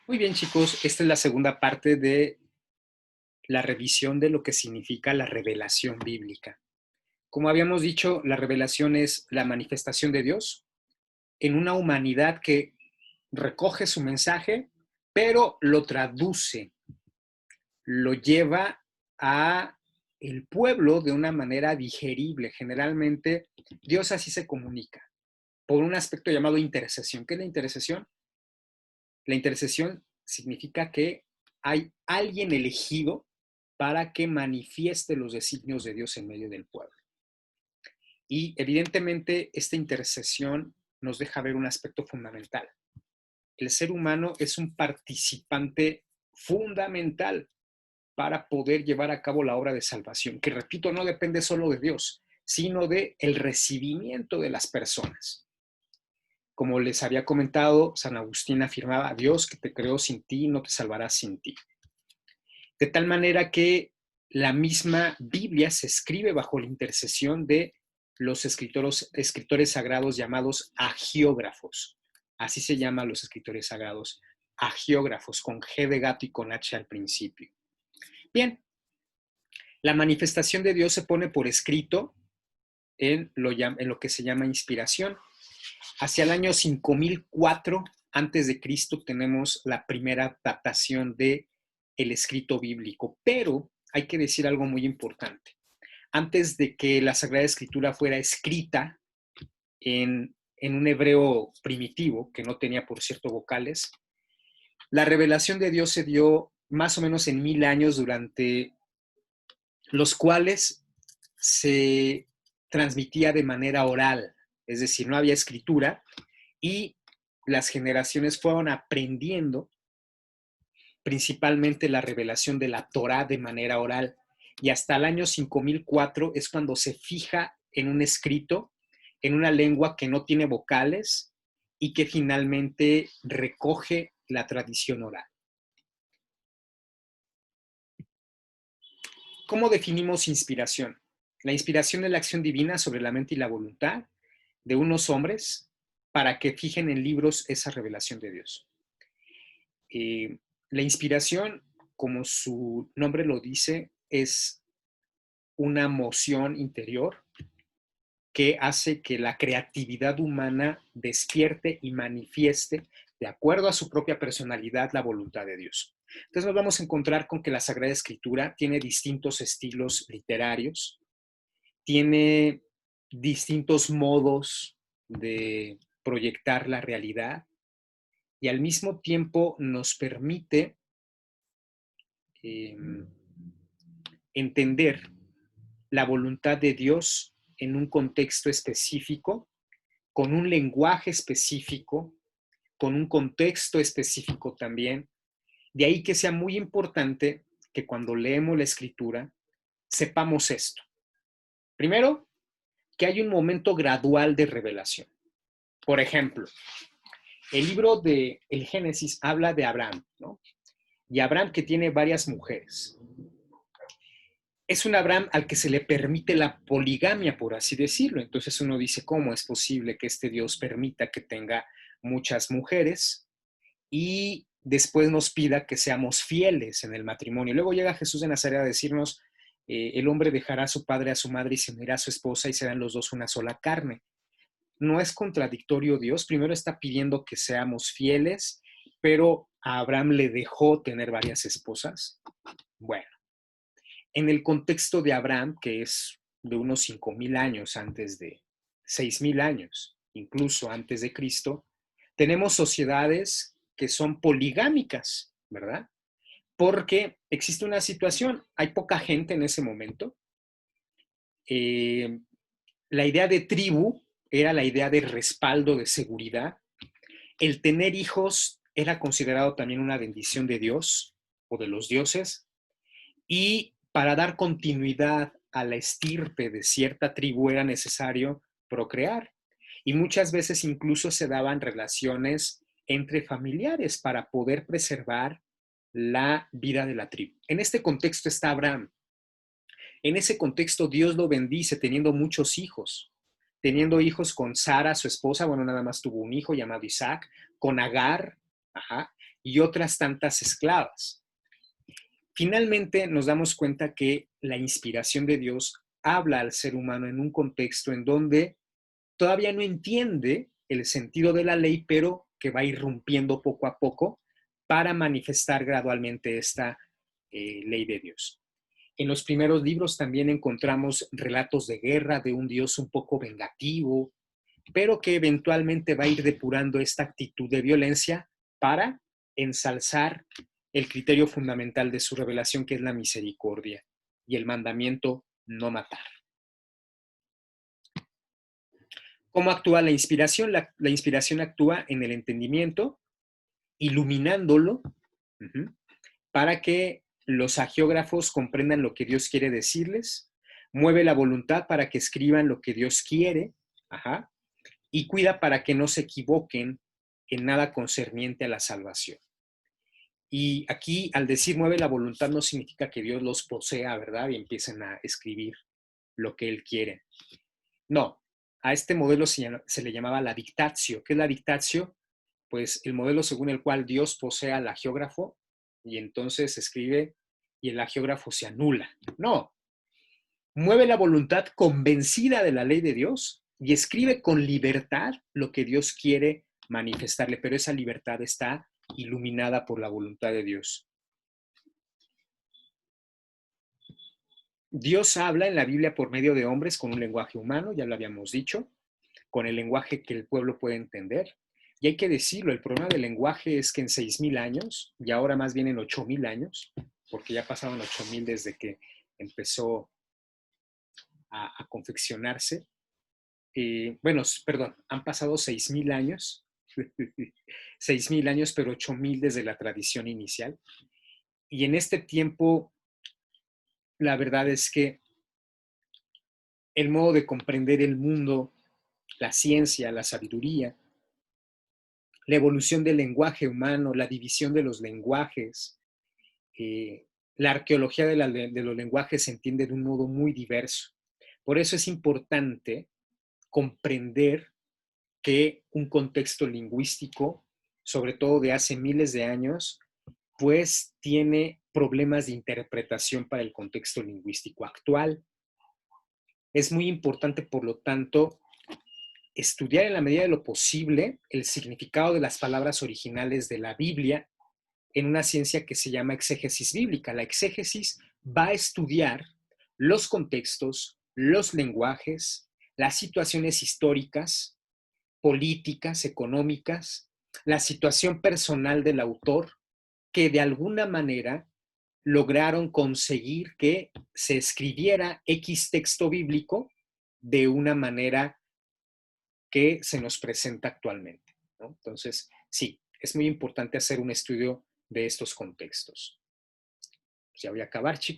Muy bien, chicos, esta es la segunda parte de la revisión de lo que significa la revelación bíblica. Como habíamos dicho, la revelación es la manifestación de Dios en una humanidad que recoge su mensaje, pero lo traduce, lo lleva a el pueblo de una manera digerible. Generalmente, Dios así se comunica, por un aspecto llamado intercesión. ¿Qué es la intercesión? La intercesión significa que hay alguien elegido para que manifieste los designios de Dios en medio del pueblo. Y evidentemente esta intercesión nos deja ver un aspecto fundamental. El ser humano es un participante fundamental para poder llevar a cabo la obra de salvación, que repito, no depende solo de Dios, sino de el recibimiento de las personas. Como les había comentado, San Agustín afirmaba: Dios que te creó sin ti, no te salvará sin ti. De tal manera que la misma Biblia se escribe bajo la intercesión de los escritores sagrados llamados agiógrafos. Así se llaman los escritores sagrados, agiógrafos, con G de gato y con H al principio. Bien, la manifestación de Dios se pone por escrito en lo que se llama inspiración. Hacia el año 5004 antes de Cristo tenemos la primera datación de el escrito bíblico, pero hay que decir algo muy importante. Antes de que la Sagrada Escritura fuera escrita en un hebreo primitivo, que no tenía, por cierto, vocales, la revelación de Dios se dio más o menos en 1000 años, durante los cuales se transmitía de manera oral, es decir, no había escritura, y las generaciones fueron aprendiendo principalmente la revelación de la Torá de manera oral. Y hasta el año 5004 es cuando se fija en un escrito, en una lengua que no tiene vocales y que finalmente recoge la tradición oral. ¿Cómo definimos inspiración? La inspiración es la acción divina sobre la mente y la voluntad de unos hombres para que fijen en libros esa revelación de Dios. La inspiración, como su nombre lo dice, es una moción interior que hace que la creatividad humana despierte y manifieste, de acuerdo a su propia personalidad, la voluntad de Dios. Entonces nos vamos a encontrar con que la Sagrada Escritura tiene distintos estilos literarios, tiene distintos modos de proyectar la realidad y al mismo tiempo nos permite entender la voluntad de Dios en un contexto específico, con un lenguaje específico, con un contexto específico también. De ahí que sea muy importante que cuando leemos la Escritura sepamos esto. Primero, que hay un momento gradual de revelación. Por ejemplo, el libro de el Génesis habla de Abraham, ¿no? Y Abraham, que tiene varias mujeres. Es un Abraham al que se le permite la poligamia, por así decirlo. Entonces uno dice, ¿cómo es posible que este Dios permita que tenga muchas mujeres y después nos pida que seamos fieles en el matrimonio? Luego llega Jesús de Nazaret a decirnos, el hombre dejará a su padre, a su madre y se unirá a su esposa y serán los dos una sola carne. ¿No es contradictorio Dios? Primero está pidiendo que seamos fieles, pero a Abraham le dejó tener varias esposas. Bueno, en el contexto de Abraham, que es de unos 5000 años antes de 6000 años, incluso antes de Cristo, tenemos sociedades que son poligámicas, ¿verdad? Porque existe una situación, hay poca gente en ese momento. La idea de tribu era la idea de respaldo, de seguridad. El tener hijos era considerado también una bendición de Dios o de los dioses. Y para dar continuidad a la estirpe de cierta tribu era necesario procrear. Y muchas veces incluso se daban relaciones entre familiares para poder preservar la vida de la tribu. En este contexto está Abraham. En ese contexto Dios lo bendice teniendo muchos hijos. Teniendo hijos con Sara, su esposa, bueno, nada más tuvo un hijo llamado Isaac, con Agar, ajá, y otras tantas esclavas. Finalmente nos damos cuenta que la inspiración de Dios habla al ser humano en un contexto en donde todavía no entiende el sentido de la ley, pero que va irrumpiendo poco a poco para manifestar gradualmente esta ley de Dios. En los primeros libros también encontramos relatos de guerra de un Dios un poco vengativo, pero que eventualmente va a ir depurando esta actitud de violencia para ensalzar el criterio fundamental de su revelación, que es la misericordia y el mandamiento no matar. ¿Cómo actúa la inspiración? La inspiración actúa en el entendimiento, iluminándolo, para que los agiógrafos comprendan lo que Dios quiere decirles, mueve la voluntad para que escriban lo que Dios quiere, y cuida para que no se equivoquen en nada concerniente a la salvación. Y aquí, al decir mueve la voluntad, no significa que Dios los posea, ¿verdad? Y empiecen a escribir lo que Él quiere. No, a este modelo se le llamaba la dictatio. ¿Qué es la dictatio? Pues el modelo según el cual Dios posee al agiógrafo y entonces escribe y el agiógrafo se anula. No, mueve la voluntad convencida de la ley de Dios y escribe con libertad lo que Dios quiere manifestarle, pero esa libertad está iluminada por la voluntad de Dios. Dios habla en la Biblia por medio de hombres con un lenguaje humano, ya lo habíamos dicho, con el lenguaje que el pueblo puede entender. Y hay que decirlo, el problema del lenguaje es que en 6,000 años, y ahora más bien en 8,000 años, porque ya pasaron 8,000 desde que empezó a confeccionarse, perdón, han pasado 6,000 años, 6,000 años, pero 8,000 desde la tradición inicial. Y en este tiempo, la verdad es que el modo de comprender el mundo, la ciencia, la sabiduría, la evolución del lenguaje humano, la división de los lenguajes, la arqueología de los lenguajes se entiende de un modo muy diverso. Por eso es importante comprender que un contexto lingüístico, sobre todo de hace miles de años, pues tiene problemas de interpretación para el contexto lingüístico actual. Es muy importante, por lo tanto, estudiar en la medida de lo posible el significado de las palabras originales de la Biblia en una ciencia que se llama exégesis bíblica. La exégesis va a estudiar los contextos, los lenguajes, las situaciones históricas, políticas, económicas, la situación personal del autor, que de alguna manera lograron conseguir que se escribiera X texto bíblico de una manera que se nos presenta actualmente, ¿no? Entonces, sí, es muy importante hacer un estudio de estos contextos. Pues ya voy a acabar, chicos.